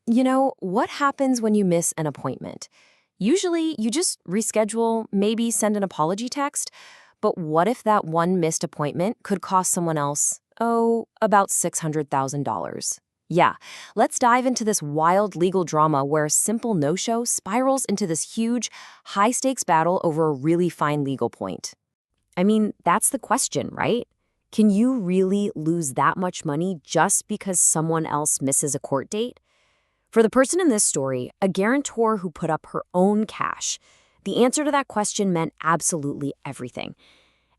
What happens when you miss an appointment? Usually, you just reschedule, maybe send an apology text. But what if that one missed appointment could cost someone else, about $600,000? Yeah, let's dive into this wild legal drama where a simple no-show spirals into this huge, high-stakes battle over a really fine legal point. I mean, that's the question, right? Can you really lose that much money just because someone else misses a court date? For the person in this story, a guarantor who put up her own cash, the answer to that question meant absolutely everything.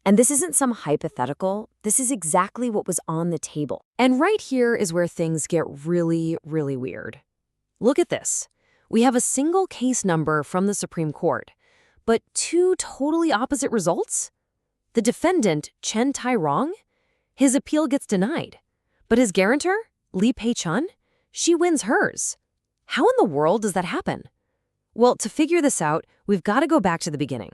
And this isn't some hypothetical, this is exactly what was on the table. And right here is where things get really, really weird. Look at this. We have a single case number from the Supreme Court, but two totally opposite results? The defendant, Chen Tai-rong, his appeal gets denied. But his guarantor, Lee Pei-chun, she wins hers. How in the world does that happen? Well, to figure this out, we've got to go back to the beginning.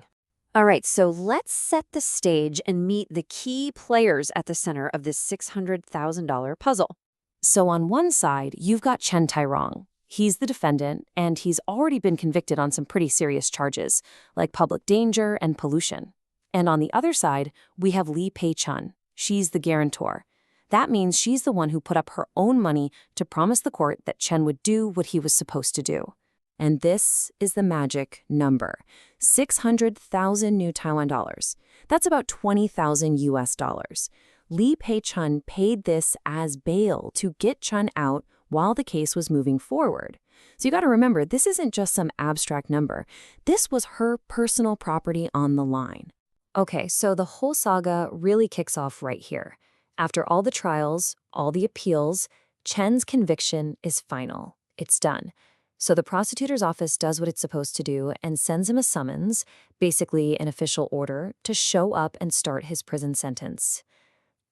All right, so let's set the stage and meet the key players at the center of this $600,000 puzzle. So on one side, you've got Chen Tai-rong. He's the defendant, and he's already been convicted on some pretty serious charges, like public danger and pollution. And on the other side, we have Lee Pei-chun. She's the guarantor. That means she's the one who put up her own money to promise the court that Chen would do what he was supposed to do. And this is the magic number, 600,000 new Taiwan dollars. That's about 20,000 US dollars. Lee Pei-chun paid this as bail to get Chen out while the case was moving forward. So you got to remember, this isn't just some abstract number. This was her personal property on the line. Okay, so the whole saga really kicks off right here. After all the trials, all the appeals, Chen's conviction is final. It's done. So the prosecutor's office does what it's supposed to do and sends him a summons, basically an official order, to show up and start his prison sentence.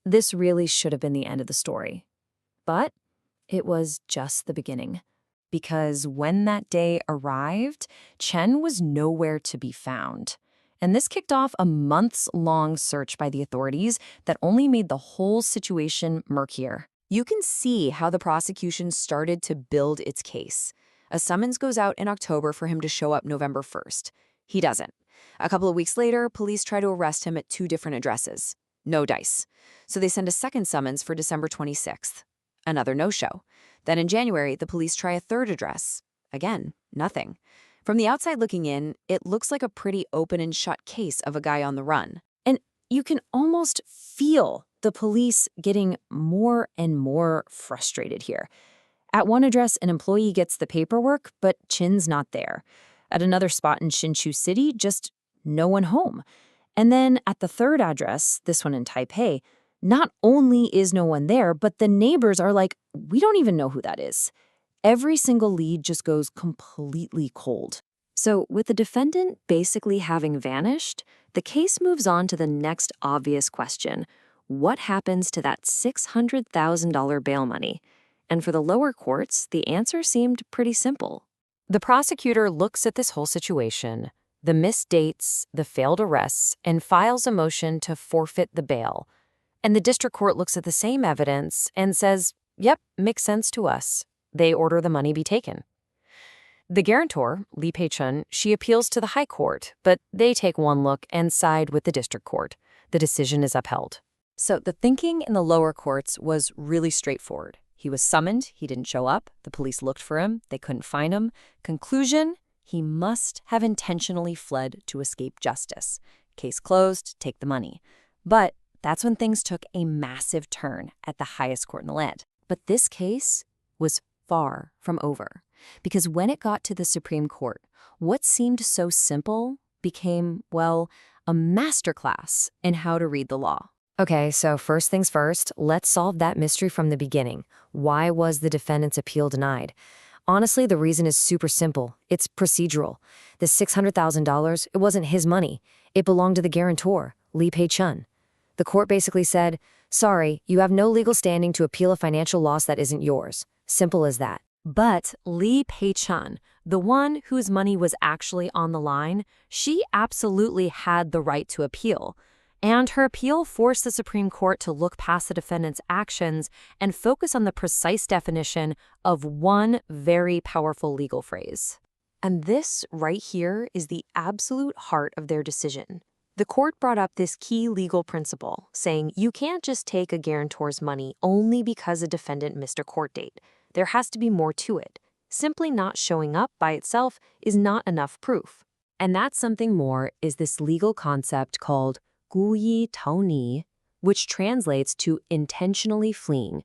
This really should have been the end of the story. But it was just the beginning. Because when that day arrived, Chen was nowhere to be found. And this kicked off a months-long search by the authorities that only made the whole situation murkier. You can see how the prosecution started to build its case. A summons goes out in October for him to show up November 1st. He doesn't. A couple of weeks later, police try to arrest him at 2 different addresses. No dice. So they send a second summons for December 26th. Another no-show. Then in January, the police try a third address. Again, nothing. From the outside looking in, it looks like a pretty open and shut case of a guy on the run. And you can almost feel the police getting more and more frustrated here. At one address, an employee gets the paperwork, but Chen's not there. At another spot in Hsinchu City, just no one home. And then at the third address, this one in Taipei, not only is no one there, but the neighbors are like, we don't even know who that is. Every single lead just goes completely cold. So with the defendant basically having vanished, the case moves on to the next obvious question. What happens to that $600,000 bail money? And for the lower courts, the answer seemed pretty simple. The prosecutor looks at this whole situation, the missed dates, the failed arrests, and files a motion to forfeit the bail. And the district court looks at the same evidence and says, yep, makes sense to us. They order the money be taken. The guarantor, Lee Pei-chun, she appeals to the high court, but they take one look and side with the district court. The decision is upheld. So the thinking in the lower courts was really straightforward. He was summoned, he didn't show up, the police looked for him, they couldn't find him. Conclusion, he must have intentionally fled to escape justice. Case closed, take the money. But that's when things took a massive turn at the highest court in the land. But this case was far from over. Because when it got to the Supreme Court, what seemed so simple became, well, a masterclass in how to read the law. Okay, so first things first, let's solve that mystery from the beginning. Why was the defendant's appeal denied? Honestly, the reason is super simple. It's procedural. The $600,000, it wasn't his money. It belonged to the guarantor, Lee Pei-chun. The court basically said, sorry, you have no legal standing to appeal a financial loss that isn't yours. Simple as that. But Lee Pei-chun, the one whose money was actually on the line, she absolutely had the right to appeal. And her appeal forced the Supreme Court to look past the defendant's actions and focus on the precise definition of one very powerful legal phrase. And this right here is the absolute heart of their decision. The court brought up this key legal principle, saying you can't just take a guarantor's money only because a defendant missed a court date. There has to be more to it. Simply not showing up by itself is not enough proof. And that something more is this legal concept called 구의 타운이, which translates to intentionally fleeing.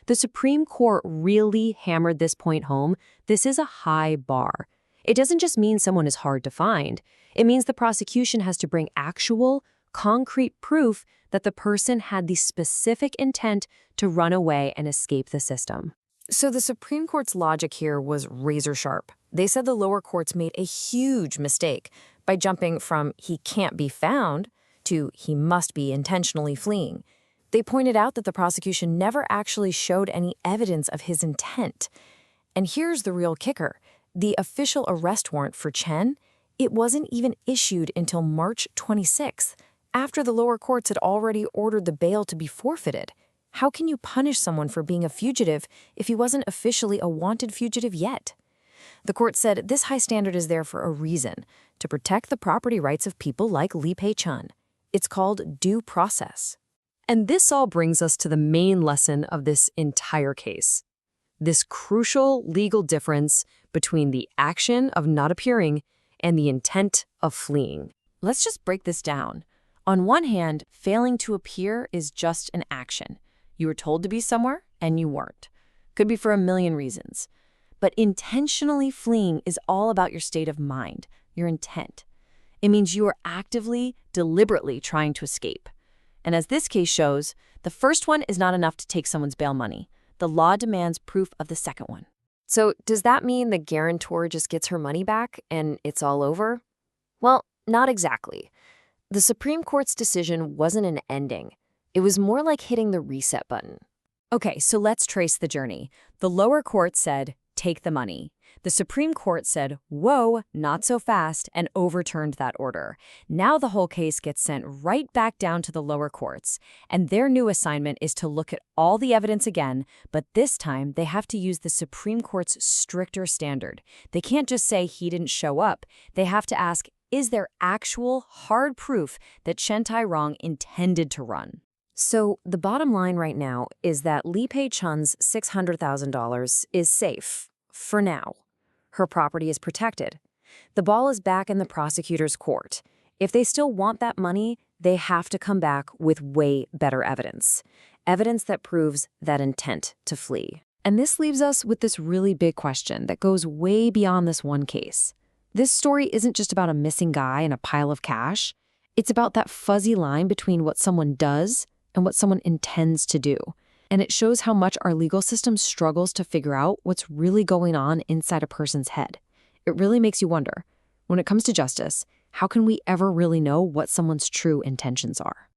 The Supreme Court really hammered this point home. This is a high bar. It doesn't just mean someone is hard to find. It means the prosecution has to bring actual, concrete proof that the person had the specific intent to run away and escape the system. So the Supreme Court's logic here was razor sharp. They said the lower courts made a huge mistake by jumping from he can't be found to he must be intentionally fleeing. They pointed out that the prosecution never actually showed any evidence of his intent. And here's the real kicker. The official arrest warrant for Chen, it wasn't even issued until March 26th, after the lower courts had already ordered the bail to be forfeited. How can you punish someone for being a fugitive if he wasn't officially a wanted fugitive yet? The court said this high standard is there for a reason, to protect the property rights of people like Li Pei-chun. It's called due process. And this all brings us to the main lesson of this entire case. This crucial legal difference between the action of not appearing and the intent of fleeing. Let's just break this down. On one hand, failing to appear is just an action. You were told to be somewhere, and you weren't. Could be for a million reasons. But intentionally fleeing is all about your state of mind, your intent. It means you are actively, deliberately trying to escape. And as this case shows, the first one is not enough to take someone's bail money. The law demands proof of the second one. So does that mean the guarantor just gets her money back and it's all over? Well, not exactly. The Supreme Court's decision wasn't an ending. It was more like hitting the reset button. Okay, so let's trace the journey. The lower court said, take the money. The Supreme Court said, whoa, not so fast, and overturned that order. Now the whole case gets sent right back down to the lower courts, and their new assignment is to look at all the evidence again, but this time they have to use the Supreme Court's stricter standard. They can't just say he didn't show up. They have to ask, is there actual hard proof that Chen Tai-rong intended to run? So the bottom line right now is that Li Pei-chun's $600,000 is safe, for now. Her property is protected. The ball is back in the prosecutor's court. If they still want that money, they have to come back with way better evidence. Evidence that proves that intent to flee. And this leaves us with this really big question that goes way beyond this one case. This story isn't just about a missing guy and a pile of cash. It's about that fuzzy line between what someone does and what someone intends to do. And it shows how much our legal system struggles to figure out what's really going on inside a person's head. It really makes you wonder, when it comes to justice, how can we ever really know what someone's true intentions are?